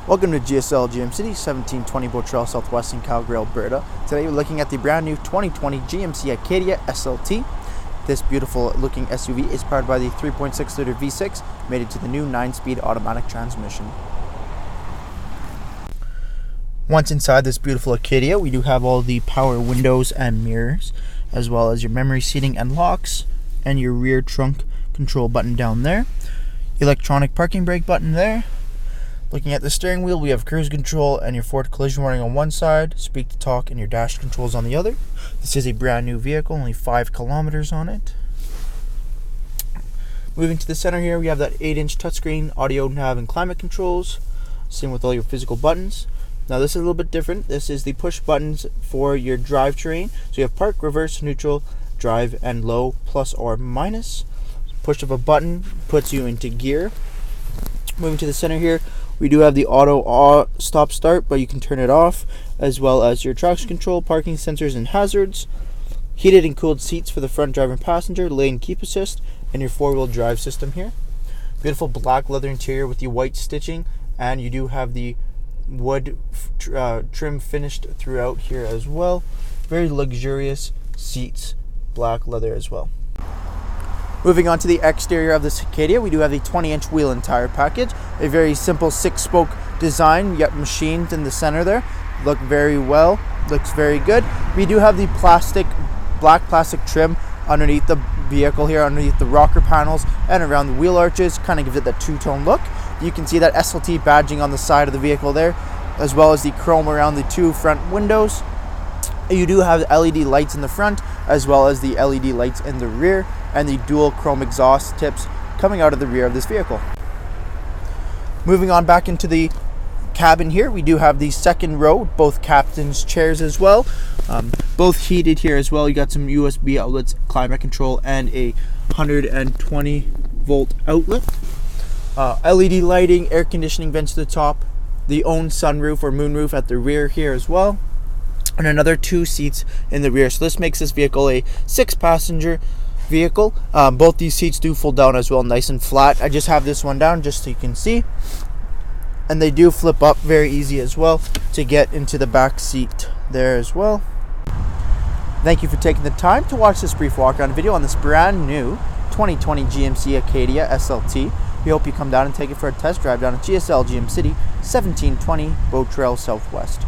Welcome to GSL GMC 1720 Boat Trail Southwest in Calgary, Alberta. Today we're looking at the brand new 2020 GMC Acadia SLT. This beautiful looking SUV is powered by the 3.6 liter V6 mated to the new 9-speed automatic transmission. Once inside this beautiful Acadia, we do have all the power windows and mirrors, as well as your memory seating and locks, and your rear trunk control button down there. Electronic parking brake button there. Looking at the steering wheel, we have cruise control and your forward collision warning on one side, speak to talk, and your dash controls on the other. This is a brand new vehicle, only 5 kilometers on it. Moving to the center here, we have that 8-inch touchscreen, audio, nav, and climate controls. Same with all your physical buttons. Now this is a little bit different. This is the push buttons for your drivetrain. So you have park, reverse, neutral, drive, and low, plus or minus. Push of a button puts you into gear. Moving to the center here, we do have the auto stop start, but you can turn it off, as well as your traction control, parking sensors and hazards, heated and cooled seats for the front driver and passenger, lane keep assist, and your 4-wheel drive system here. Beautiful black leather interior with the white stitching, and you do have the wood trim finished throughout here as well. Very luxurious seats, black leather as well. Moving on to the exterior of this Acadia, we do have the 20-inch wheel and tire package. A very simple 6-spoke design, yet machined in the center there. Look very well, looks very good. We do have the black plastic trim underneath the vehicle here, underneath the rocker panels and around the wheel arches. Kind of gives it that two-tone look. You can see that SLT badging on the side of the vehicle there, as well as the chrome around the 2 front windows. You do have LED lights in the front, as well as the LED lights in the rear, and the dual chrome exhaust tips coming out of the rear of this vehicle. Moving on back into the cabin here, we do have the second row, both captain's chairs as well. Both heated here as well. You got some USB outlets, climate control, and a 120 volt outlet. LED lighting, air conditioning vents to the top, the own sunroof or moonroof at the rear here as well, and another 2 seats in the rear. So this makes this vehicle a 6-passenger vehicle. Both these seats do fold down as well, nice and flat. I just have this one down just so you can see, and they do flip up very easy as well to get into the back seat there as well. Thank you for taking the time to watch this brief walk around video on this brand new 2020 GMC Acadia SLT. We hope you come down and take it for a test drive down at GSL GM City 1720 Boat Trail Southwest.